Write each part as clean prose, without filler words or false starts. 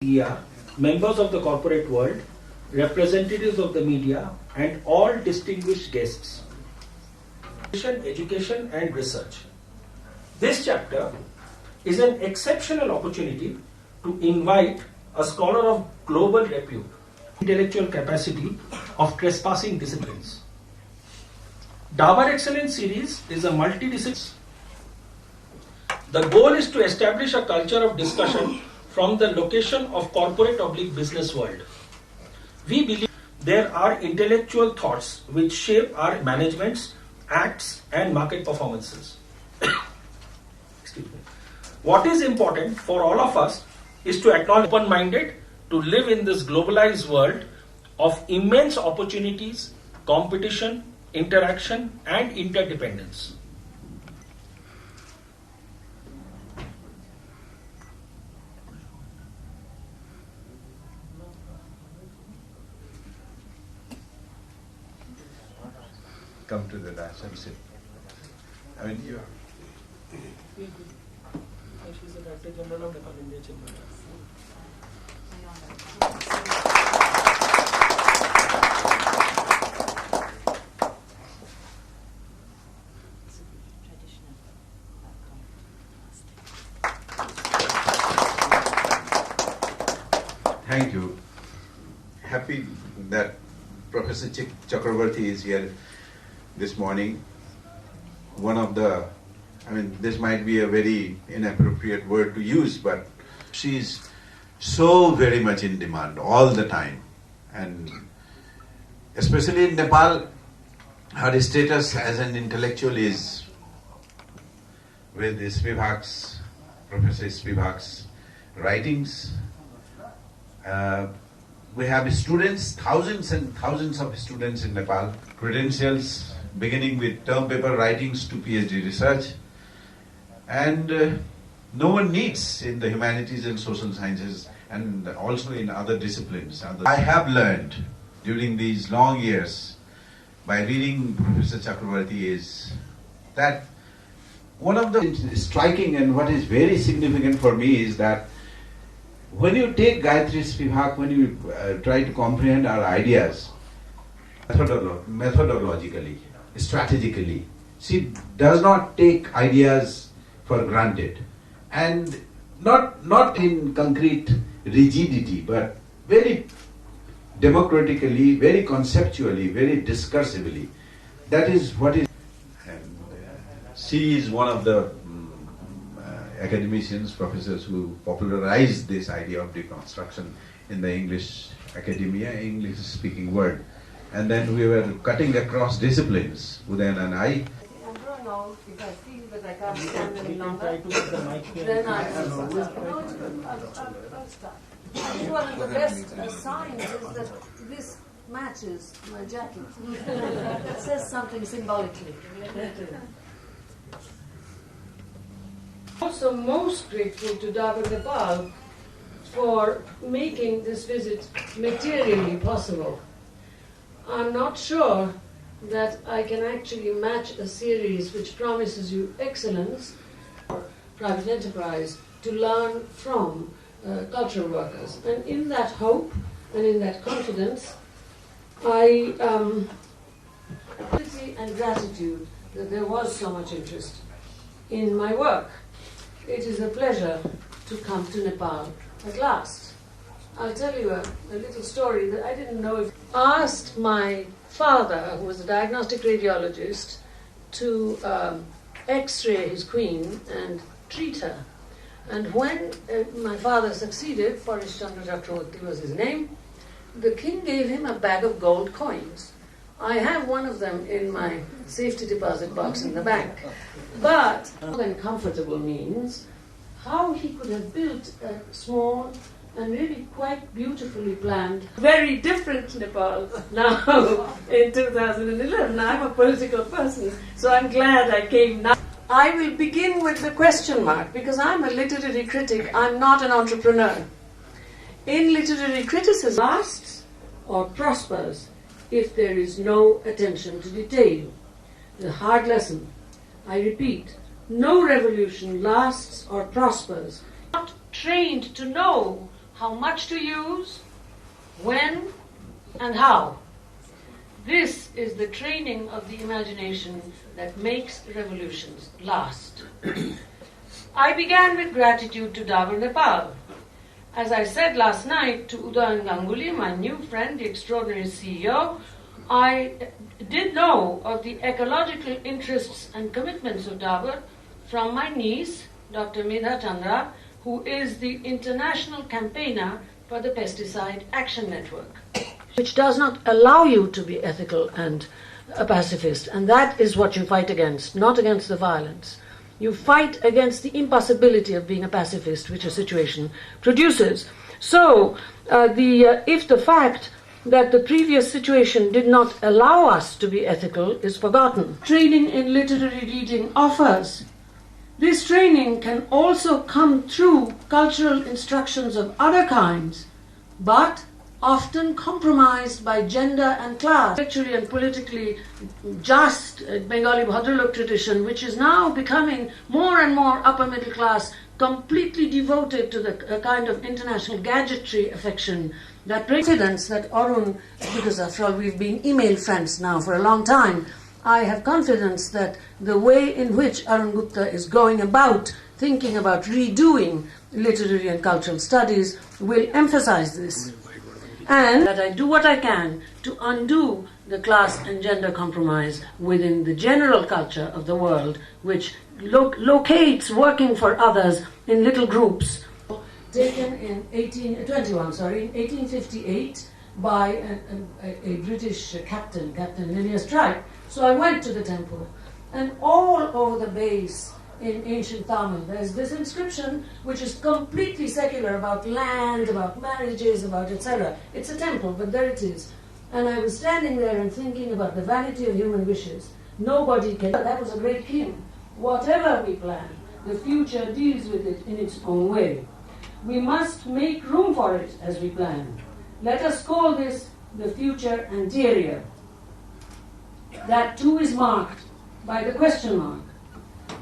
media, members of the corporate world, representatives of the media, and all distinguished guests. Education and research. This chapter is an exceptional opportunity to invite a scholar of global repute, intellectual capacity of trespassing disciplines. Dabar Excellence Series is a multidisciplinary. The goal is to establish a culture of discussion from the location of corporate/business world. We believe there are intellectual thoughts which shape our managements, acts, and market performances. Excuse me. What is important for all of us is to acknowledge open-minded to live in this globalized world of immense opportunities, competition, interaction, and interdependence. Come to the dash and sit. I mean, you. She's the Director General of Nepal India Chamber. Thank you. Happy that Professor Chakravarti is here this morning. This might be a very inappropriate word to use, but she's so very much in demand all the time. And especially in Nepal, her status as an intellectual is with Professor Spivak's writings. We have students, thousands and thousands of students in Nepal, credentials beginning with term paper writings to PhD research. And no one needs in the humanities and social sciences and also in other disciplines. I have learned during these long years by reading Professor Chakravarti is that one of the striking and what is very significant for me is that when you take Gayatri Spivak, when you try to comprehend our ideas methodologically, strategically, she does not take ideas for granted, and not in concrete rigidity, but very democratically, very conceptually, very discursively. That is what is. And she is one of the academicians, professors who popularized this idea of deconstruction in the English academia, English-speaking world. And then we were cutting across disciplines, Udayan and I. I don't know if I feel that I can't stand any longer, then I will start. No, it's good. I'll start. I think one of the best signs is that this matches my jacket. It says something symbolically. Also most grateful to Dabar Nepal for making this visit materially possible. I'm not sure that I can actually match a series which promises you excellence for private enterprise to learn from cultural workers. And in that hope and in that confidence, I and gratitude that there was so much interest in my work. It is a pleasure to come to Nepal at last. I'll tell you a little story that I didn't know if I asked my father, who was a diagnostic radiologist, to x-ray his queen and treat her. And when my father succeeded, Parish Chandra Chakravarti was his name, the king gave him a bag of gold coins. I have one of them in my safety deposit box in the bank. But uncomfortable means how he could have built a small and really quite beautifully planned, very different Nepal now in 2011. I'm a political person, so I'm glad I came now. I will begin with the question mark because I'm a literary critic, I'm not an entrepreneur. In literary criticism, lasts or prospers if there is no attention to detail. The hard lesson, I repeat, no revolution lasts or prospers. Not trained to know how much to use, when, and how. This is the training of the imagination that makes revolutions last. I began with gratitude to Dabur Nepal. As I said last night to Udayan Ganguly, my new friend, the extraordinary CEO, I did know of the ecological interests and commitments of Dabur from my niece, Dr. Medha Chandra, who is the international campaigner for the Pesticide Action Network, which does not allow you to be ethical and a pacifist. And that is what you fight against, not against the violence. You fight against the impossibility of being a pacifist, which a situation produces. So, if the fact that the previous situation did not allow us to be ethical is forgotten, training in literary reading offers. This training can also come through cultural instructions of other kinds, but often compromised by gender and class. Intellectually and politically just Bengali Bhadralok tradition, which is now becoming more and more upper middle class, completely devoted to the kind of international gadgetry affection that brings confidence that Arun, because after all we've been email friends now for a long time, I have confidence that the way in which Arun Gupta is going about thinking about redoing literary and cultural studies will emphasize this. And that I do what I can to undo the class and gender compromise within the general culture of the world, which locates working for others in little groups. Taken in 1858 by a British captain, Captain Lilias Tribe. So I went to the temple, and all over the base in ancient Tamil, there's this inscription which is completely secular about land, about marriages, about etc. It's a temple, but there it is. And I was standing there and thinking about the vanity of human wishes. Nobody can. That was a great king. Whatever we plan, the future deals with it in its own way. We must make room for it as we plan. Let us call this the future anterior. That too is marked by the question mark.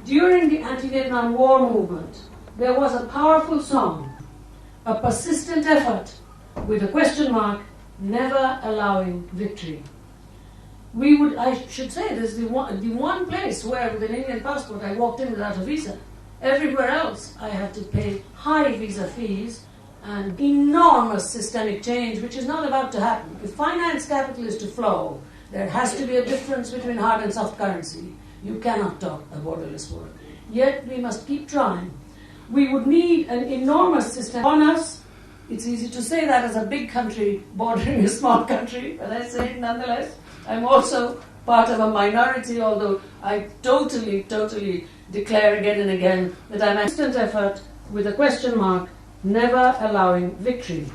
During the anti-Vietnam War movement, there was a powerful song, a persistent effort with a question mark, never allowing victory. I should say, this is the one place where with an Indian passport I walked in without a visa. Everywhere else I had to pay high visa fees and enormous systemic change, which is not about to happen. If finance capital is to flow, there has to be a difference between hard and soft currency. You cannot talk a borderless world. Yet we must keep trying. We would need an enormous system on us. It's easy to say that as a big country bordering a small country, but I say it nonetheless. I'm also part of a minority, although I totally declare again and again that I'm an instant effort with a question mark, never allowing victory.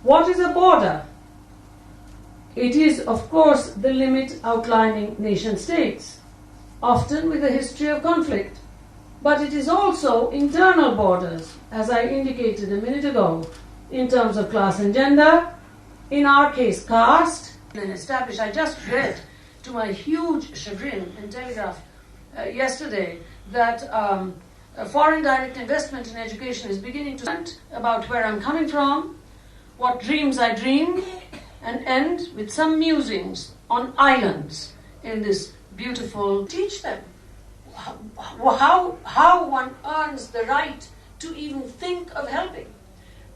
What is a border? It is, of course, the limit outlining nation states, often with a history of conflict. But it is also internal borders, as I indicated a minute ago, in terms of class and gender, in our case, caste, and established. I just read, to my huge chagrin in Telegraph yesterday, that foreign direct investment in education is beginning to think about where I'm coming from, what dreams I dream, and end with some musings on islands in this beautiful, teach them how one earns the right to even think of helping,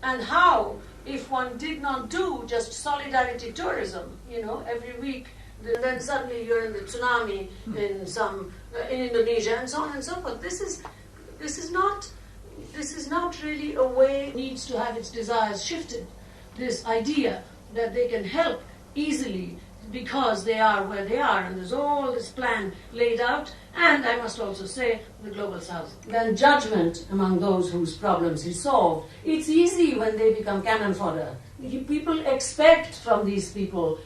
and how, if one did not do just solidarity tourism, every week, then suddenly you're in the tsunami in Indonesia and so on and so forth. This is not really a way it needs to have its desires shifted. This idea that they can help easily because they are where they are, and there's all this plan laid out, and I must also say the Global South. Then judgment among those whose problems he solved. It's easy when they become cannon fodder. People expect from these people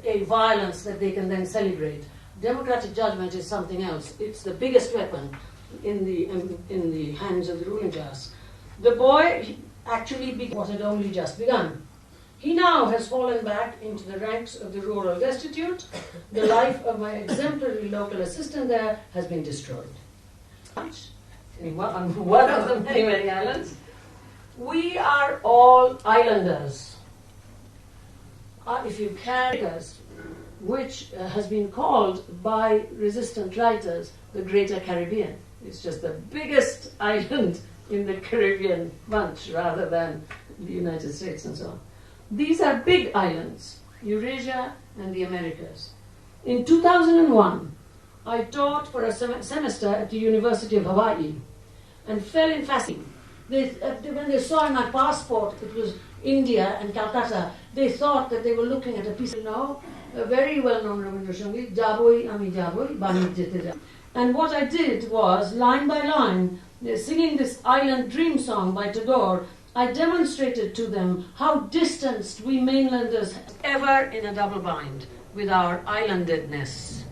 a violence that they can then celebrate. Democratic judgment is something else. It's the biggest weapon in the hands of the ruling class. The boy actually began what had only just begun. He now has fallen back into the ranks of the rural destitute. The life of my exemplary local assistant there has been destroyed. On one of the many, many islands. We are all islanders. If you carry us, which has been called by resistant writers the Greater Caribbean. It's just the biggest island in the Caribbean bunch rather than the United States and so on. These are big islands, Eurasia and the Americas. In 2001, I taught for a semester at the University of Hawaii and fell in fascinating. When they saw in my passport it was India and Calcutta, they thought that they were looking at a piece of a very well-known Rabindranath Sangit, Ami Jaboi, Bani Jete. And what I did was, line by line, singing this island dream song by Tagore, I demonstrated to them how distanced we mainlanders ever in a double bind with our islandedness.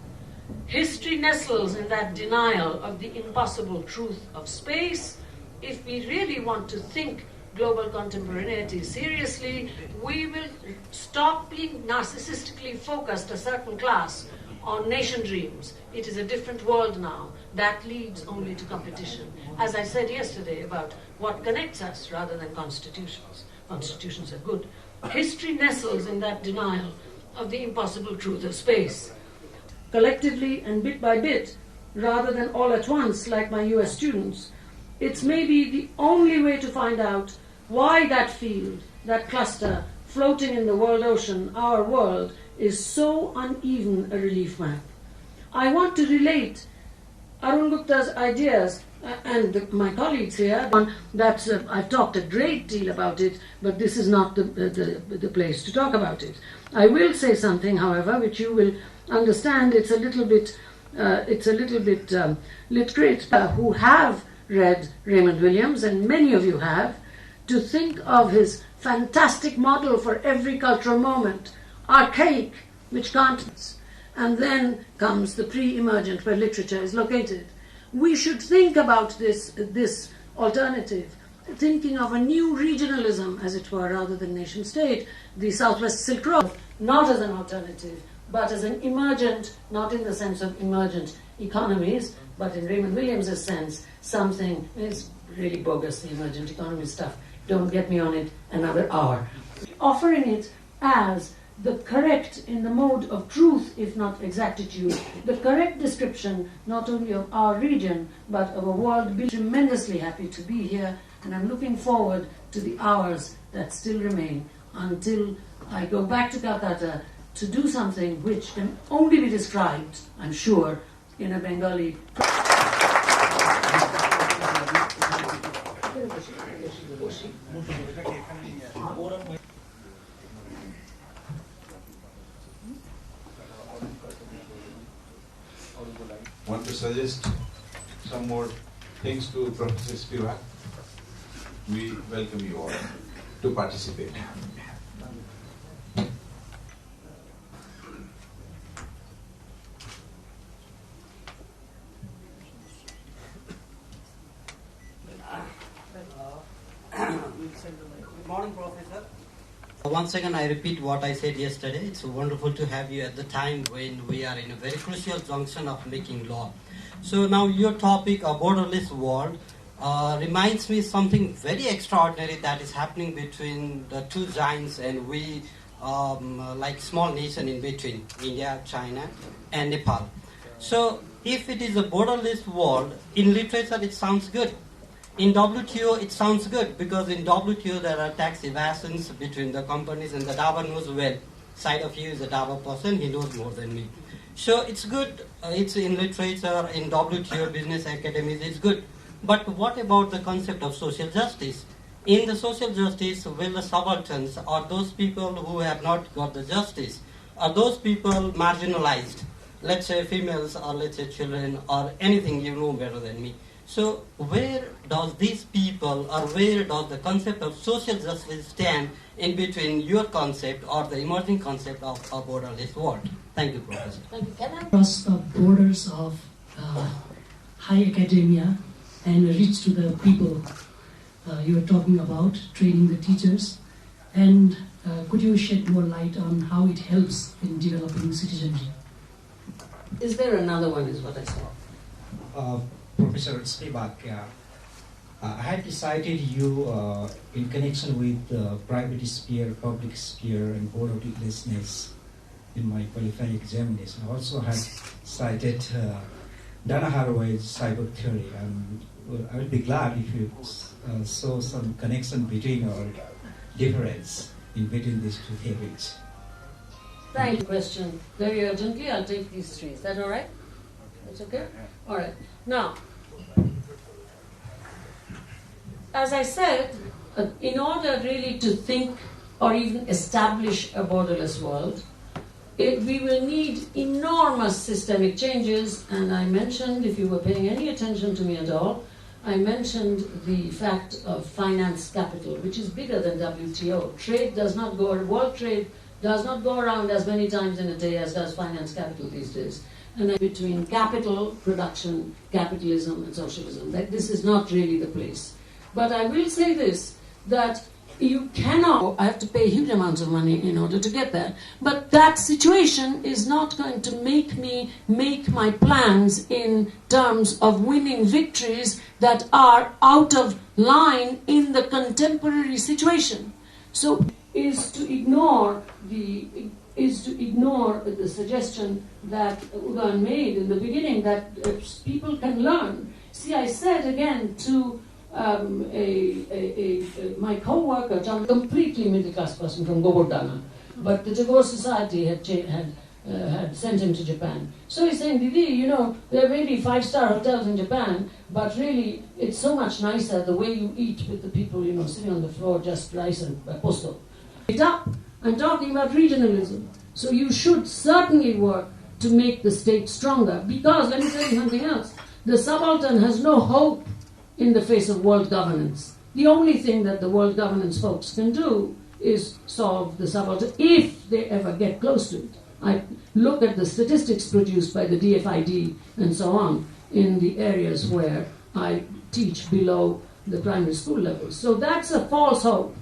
History nestles in that denial of the impossible truth of space. If we really want to think global contemporaneity seriously, we will stop being narcissistically focused, a certain class, on nation dreams. It is a different world now. That leads only to competition. As I said yesterday about what connects us rather than constitutions. Constitutions are good. History nestles in that denial of the impossible truth of space. Collectively and bit by bit, rather than all at once like my US students, it's maybe the only way to find out why that field, that cluster, floating in the world ocean, our world, is so uneven a relief map. I want to relate Arun Gupta's ideas and my colleagues here. I've talked a great deal about it, but this is not the place to talk about it. I will say something, however, which you will understand. It's a little bit literate who have read Raymond Williams, and many of you have, to think of his fantastic model for every cultural moment, archaic, which can't, and then comes the pre-emergent where literature is located. We should think about this alternative, thinking of a new regionalism, as it were, rather than nation-state, the Southwest Silk Road, not as an alternative, but as an emergent, not in the sense of emergent economies, but in Raymond Williams' sense, something is really bogus, the emergent economy stuff. Don't get me on it another hour. Offering it as the correct, in the mode of truth, if not exactitude, the correct description not only of our region, but of a world. I'm tremendously happy to be here, and I'm looking forward to the hours that still remain until I go back to Calcutta to do something which can only be described, I'm sure, in a Bengali. Want to suggest some more things to Professor Spivak? We welcome you all to participate. Good morning, Professor. Once again, I repeat what I said yesterday. It's wonderful to have you at the time when we are in a very crucial junction of making law. So now your topic, a borderless world, reminds me something very extraordinary that is happening between the two giants and we, like small nation in between, India, China, and Nepal. So if it is a borderless world, in literature it sounds good. In WTO, it sounds good because in WTO there are tax evasions between the companies, and the Dava knows well. Side of you is a Dava person, he knows more than me. So it's good, it's in literature, in WTO, business academies, it's good. But what about the concept of social justice? In the social justice, will the subalterns, or those people who have not got the justice, are those people marginalized? Let's say females, or let's say children, or anything, you know better than me. So where does these people, or where does the concept of social justice stand in between your concept or the emerging concept of a borderless world? Thank you, Professor. Thank you. Can I? Across the borders of high academia and reach to the people you were talking about, training the teachers. And could you shed more light on how it helps in developing citizenry? Is there another one, is what I saw. Professor Spivak, I had cited you in connection with private sphere, public sphere, and borderlessness in my qualifying examination. I also had cited Dana Haraway's cyber theory, and I would be glad if you saw some connection between or difference in between these two theories. Thank you. Question very urgently. I'll take these three. Is that all right? That's okay? All right. Now, as I said, in order really to think or even establish a borderless world, we will need enormous systemic changes, and I mentioned, if you were paying any attention to me at all, I mentioned the fact of finance capital, which is bigger than WTO. Trade does not go, world trade does not go around as many times in a day as does finance capital these days. And between capital, production, capitalism, and socialism, that this is not really the place. But I will say this, that you cannot, I have to pay huge amounts of money in order to get there, but that situation is not going to make me make my plans in terms of winning victories that are out of line in the contemporary situation. So is to ignore the suggestion that Udan made in the beginning that people can learn. See, I said again to my co-worker, a completely middle-class person from Govardhana, but the Tagore Society had sent him to Japan. So he's saying, Didi, you know, there may be 5-star hotels in Japan, but really it's so much nicer the way you eat with the people, you know, sitting on the floor, just rice and posto. It up. I'm talking about regionalism. So you should certainly work to make the state stronger, because, let me tell you something else, the subaltern has no hope in the face of world governance. The only thing that the world governance folks can do is solve the subaltern, if they ever get close to it. I look at the statistics produced by the DFID and so on in the areas where I teach below the primary school level. So that's a false hope.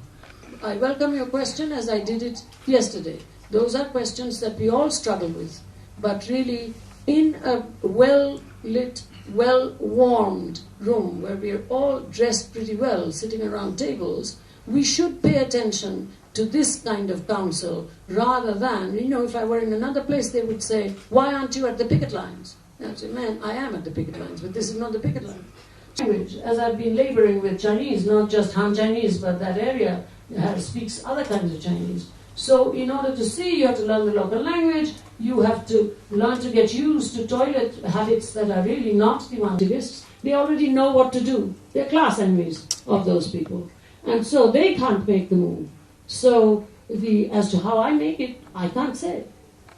I welcome your question as I did it yesterday. Those are questions that we all struggle with. But really, in a well-lit, well-warmed room where we are all dressed pretty well, sitting around tables, we should pay attention to this kind of counsel rather than, you know, if I were in another place, they would say, why aren't you at the picket lines? And I'd say, man, I am at the picket lines, but this is not the picket line. Language, as I've been laboring with Chinese, not just Han Chinese, but that area speaks other kinds of Chinese. So in order to see, you have to learn the local language, you have to learn to get used to toilet habits that are really not the activists. They already know what to do. They're class enemies of those people. And so they can't make the move. So as to how I make it, I can't say.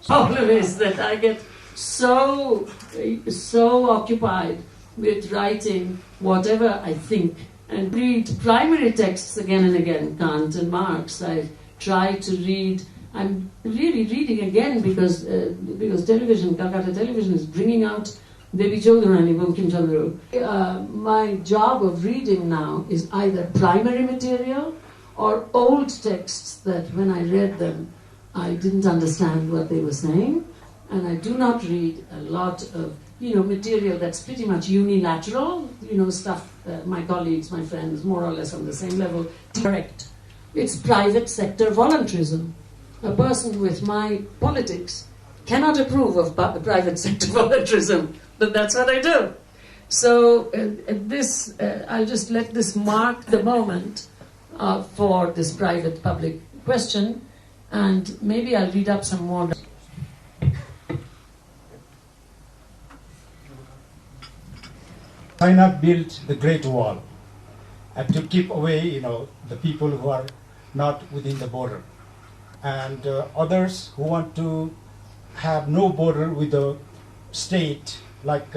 The problem is that I get so occupied with writing whatever I think and read primary texts again and again, Kant and Marx. I try to read. I'm really reading again because television, Calcutta television, is bringing out Devi Chaudharani, Bankim Chandra. My job of reading now is either primary material or old texts that when I read them, I didn't understand what they were saying. And I do not read a lot of, material that's pretty much unilateral, stuff my colleagues, my friends, more or less on the same level, direct. It's private sector voluntarism. A person with my politics cannot approve of private sector voluntarism, but that's what I do. So I'll just let this mark the moment for this private-public question, and maybe I'll read up some more. China built the Great Wall to keep away, the people who are not within the border. And others who want to have no border with the state, like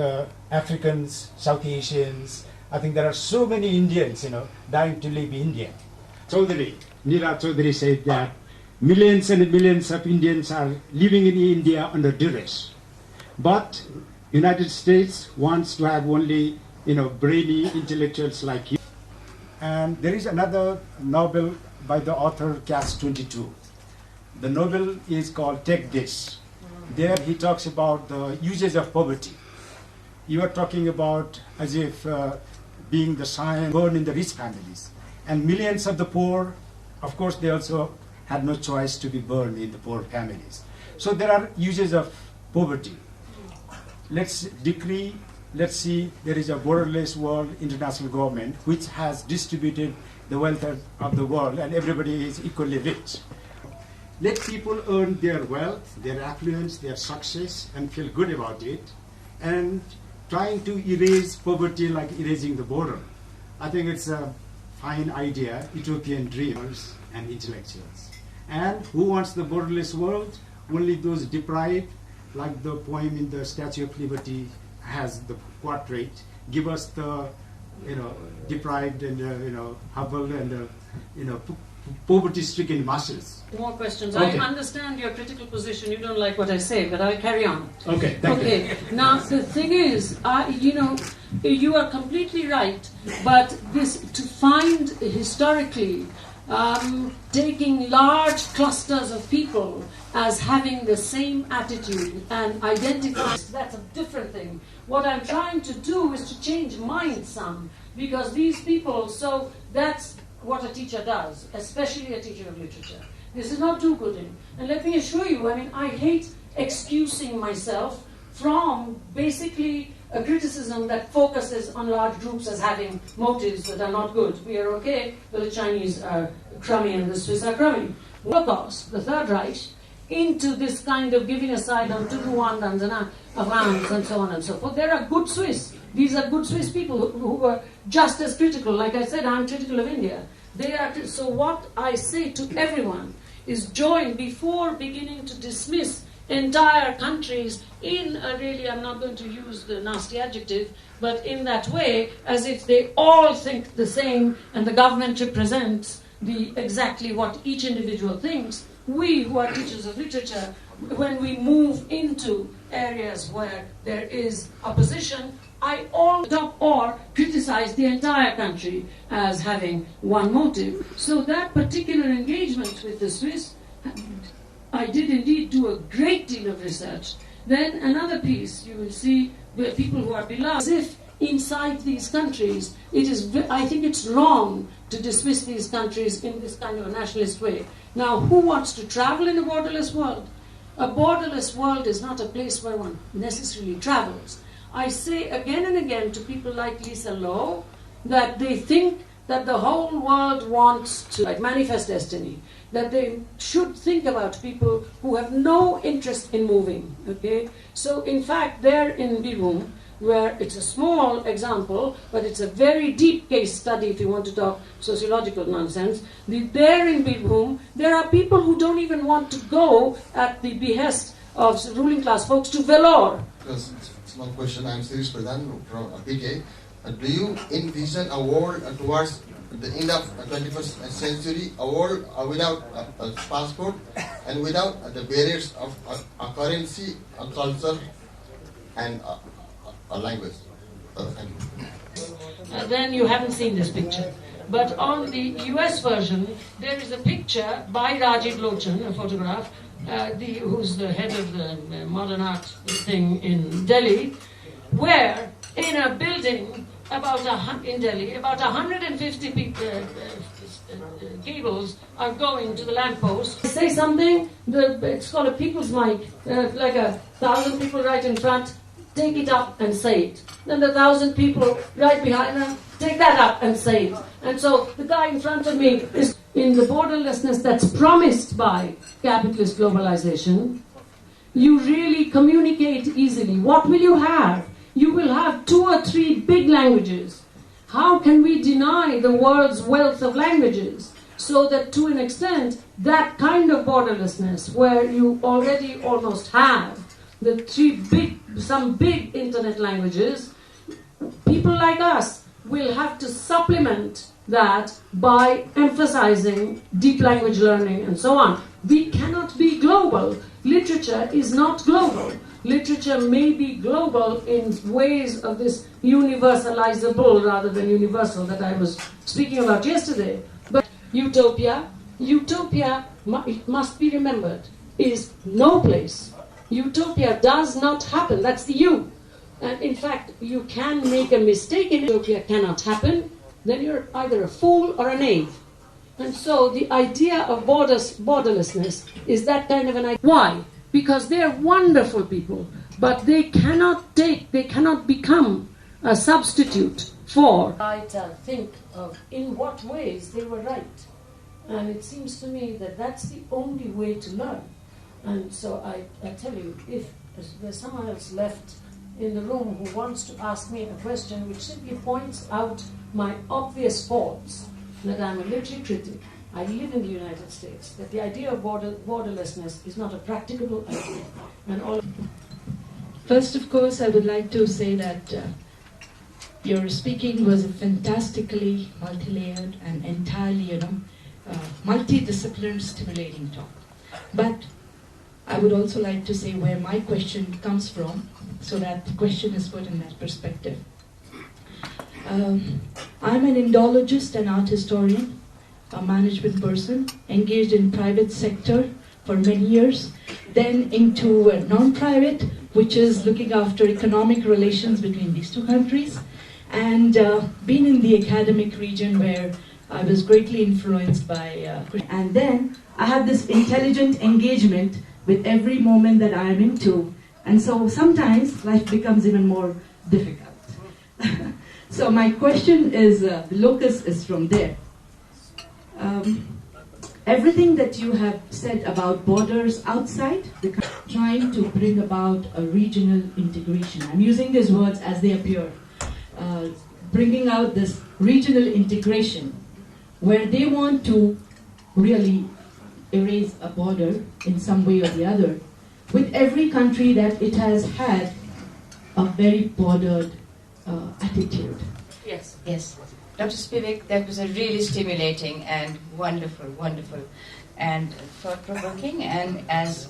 Africans, South Asians. I think there are so many Indians, dying to live in India. Neeraj Chaudhary said that millions and millions of Indians are living in India under duress. But United States wants to have only, brainy intellectuals like you. And there is another novel by the author Cass 22. The novel is called Take This. There he talks about the uses of poverty. You are talking about as if being the science born in the rich families. And millions of the poor, of course, they also had no choice to be born in the poor families. So there are uses of poverty. Let's decree, let's see, there is a borderless world international government which has distributed the wealth of the world and everybody is equally rich. Let people earn their wealth, their affluence, their success and feel good about it, and trying to erase poverty like erasing the border. I think it's a fine idea, utopian dreamers and intellectuals. And who wants the borderless world? Only those deprived, like the poem in the Statue of Liberty has the portrait, give us the, deprived and, humble and, poverty-stricken masses. More questions. Okay. I understand your critical position. You don't like what I say, but I'll carry on. Okay, thank you. Okay. Now the thing is, you are completely right. But this to find historically taking large clusters of people as having the same attitude and identify, that's a different thing. What I'm trying to do is to change minds some, because these people, so that's what a teacher does, especially a teacher of literature. This is not do-gooding. And let me assure you, I hate excusing myself from basically a criticism that focuses on large groups as having motives that are not good. We are okay, but the Chinese are crummy and the Swiss are crummy. Holocaust, the Third Reich, into this kind of giving aside on to Rwandans and Afghans and so on and so forth. There are good Swiss. These are good Swiss people who were just as critical. Like I said, I'm critical of India. So what I say to everyone is join before beginning to dismiss entire countries in a really, I'm not going to use the nasty adjective, but in that way, as if they all think the same and the government represents exactly what each individual thinks. We who are teachers of literature, when we move into areas where there is opposition, I all adopt or criticize the entire country as having one motive. So that particular engagement with the Swiss, I did indeed do a great deal of research. Then another piece, you will see where people who are beloved, as if inside these countries, I think it's wrong to dismiss these countries in this kind of a nationalist way. Now, who wants to travel in a borderless world? A borderless world is not a place where one necessarily travels. I say again and again to people like Lisa Lowe that they think that the whole world wants to manifest destiny, that they should think about people who have no interest in moving. Okay? So in fact, there in Bihum, where it's a small example, but it's a very deep case study if you want to talk sociological nonsense. There in Bihum, there are people who don't even want to go at the behest of ruling class folks to Vellore. Small question, I'm Sirish Pradhan from PK. Do you envision a world towards the end of the 21st century, a world without a passport and without the barriers of a currency, a culture, and a language? Thank you. Then you haven't seen this picture. But on the US version, there is a picture by Rajiv Lochan, a photograph, who's the head of the modern art thing in Delhi, where in a building in Delhi, about 150 cables are going to the lamppost. Say something, it's called a people's mic, like 1,000 people right in front, take it up and say it. Then the 1,000 people right behind them, take that up and say it. And so the guy in front of me is in the borderlessness that's promised by capitalist globalization. You really communicate easily. What will you have? You will have 2 or 3 big languages. How can we deny the world's wealth of languages? So that to an extent, that kind of borderlessness, where you already almost have some big internet languages, people like us will have to supplement that by emphasizing deep language learning and so on. We cannot be global. Literature is not global. Literature may be global in ways of this universalizable rather than universal that I was speaking about yesterday. But utopia, it must be remembered, is no place. Utopia does not happen. That's the U. And in fact, you can make a mistake in Ethiopia cannot happen, then you're either a fool or a knave. And so the idea of borderlessness is that kind of an idea. Why? Because they're wonderful people, but they cannot become a substitute for. I think of in what ways they were right. And it seems to me that that's the only way to learn. And so I tell you, if there's someone else left in the room who wants to ask me a question which simply points out my obvious faults, that I'm a literary critic, I live in the United States, that the idea of borderlessness is not a practicable idea. And all. First, of course, I would like to say that your speaking was a fantastically multi-layered and entirely, multidisciplinary, stimulating talk. But I would also like to say where my question comes from, so that the question is put in that perspective. I'm an Indologist and art historian, a management person, engaged in private sector for many years, then into non-private, which is looking after economic relations between these two countries, and been in the academic region where I was greatly influenced by... and then I have this intelligent engagement with every moment that I am into, and so sometimes life becomes even more difficult. So my question is, the locus is from there. Everything that you have said about borders outside, trying to bring about a regional integration. I'm using these words as they appear. Bringing out this regional integration, where they want to really erase a border in some way or the other, with every country that it has had a very bordered attitude. Yes. Yes. Dr. Spivak, that was a really stimulating and wonderful, and thought-provoking, and as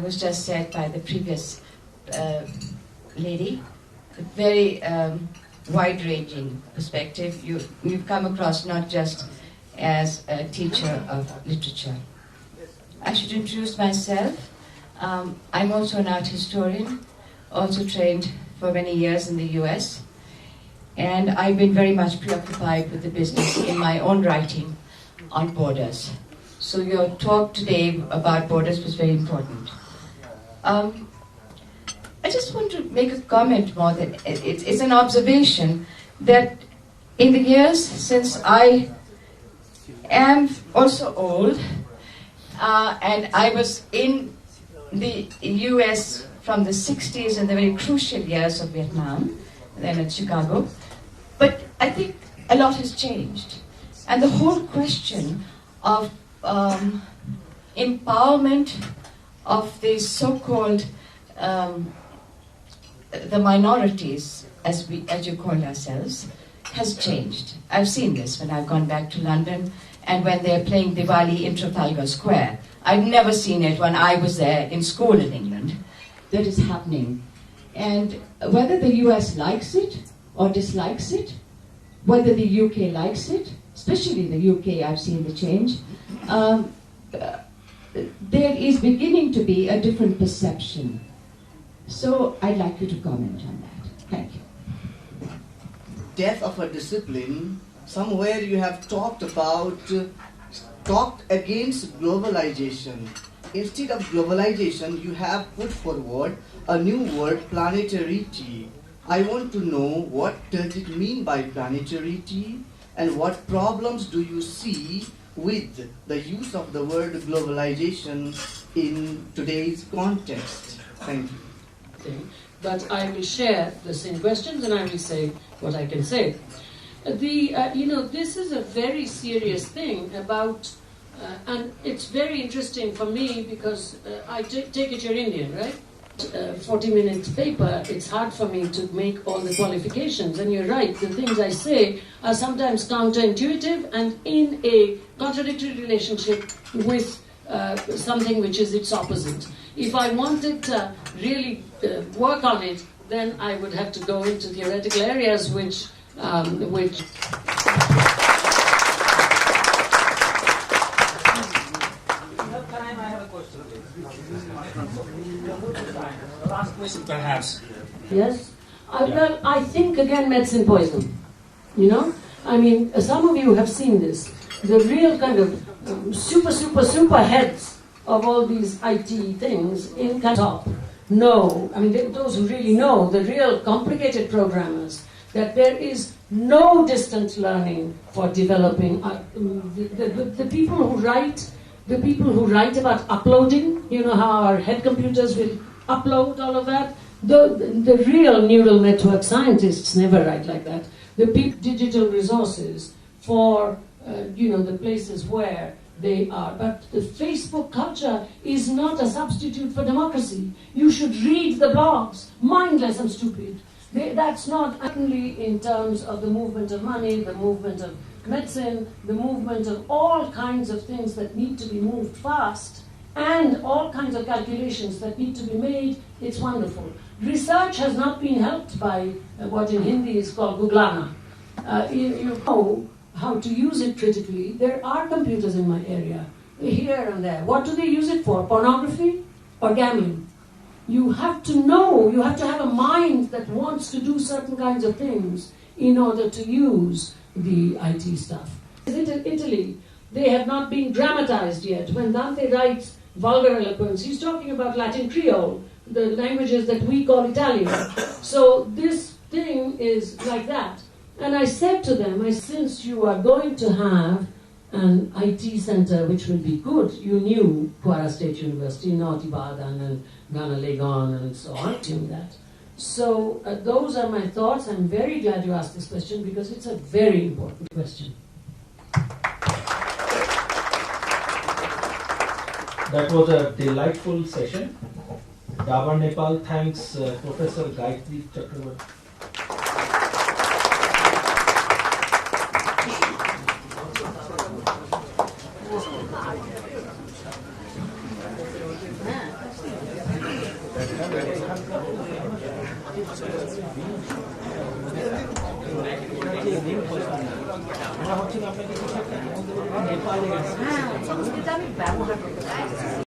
was just said by the previous lady, a very wide-ranging perspective. You've come across not just as a teacher of literature. I should introduce myself. I'm also an art historian, also trained for many years in the US, and I've been very much preoccupied with the business in my own writing on borders. So your talk today about borders was very important. I just want to make a comment more than it's an observation that in the years since I am also old, and I was in the US from the 60s and the very crucial years of Vietnam, then at Chicago, but I think a lot has changed. And the whole question of empowerment of the so-called the minorities, as you call ourselves, has changed. I've seen this when I've gone back to London and when they're playing Diwali in Trafalgar Square. I've never seen it when I was there in school in England. That is happening. And whether the US likes it or dislikes it, whether the UK likes it, especially in the UK I've seen the change, there is beginning to be a different perception. So I'd like you to comment on that. Thank you. Death of a discipline, somewhere you have talked against globalization. Instead of globalization, you have put forward a new word, planetarity. I want to know, what does it mean by planetarity, and what problems do you see with the use of the word globalization in today's context? Thank you. But I will share the same questions and I will say what I can say. This is a very serious thing about, and it's very interesting for me because I take it you're Indian, right? 40-minute paper, it's hard for me to make all the qualifications, and you're right, the things I say are sometimes counterintuitive and in a contradictory relationship with something which is its opposite. If I wanted to really work on it, then I would have to go into theoretical areas which Last question, perhaps. Yes? Well, I think again medicine poison. You know? I mean, some of you have seen this. The real kind of super heads of all these IT things in top know, I mean, those who really know, the real complicated programmers, that there is no distance learning for developing. The people who write about uploading, you know how our head computers will upload all of that. The real neural network scientists never write like that. The digital resources for the places where they are. But the Facebook culture is not a substitute for democracy. You should read the blogs, mindless and stupid. That's not only in terms of the movement of money, the movement of medicine, the movement of all kinds of things that need to be moved fast, and all kinds of calculations that need to be made. It's wonderful. Research has not been helped by what in Hindi is called Googlana. You know how to use it critically. There are computers in my area, here and there. What do they use it for? Pornography or gambling? You have to know, you have to have a mind that wants to do certain kinds of things in order to use the IT stuff. In Italy, they have not been dramatized yet. When Dante writes vulgar eloquence, he's talking about Latin Creole, the languages that we call Italian. So this thing is like that. And I said to them, since you are going to have an IT center which will be good, you knew Kwara State University, North Ibadan and Ghana Legon and so on, doing that. So those are my thoughts. I'm very glad you asked this question because it's a very important question. That was a delightful session. Dabar Nepal thanks Professor Gayatri Chakravarti. হ্যাঁ, সংস্কৃত আমি ব্যবহার করতে পারি।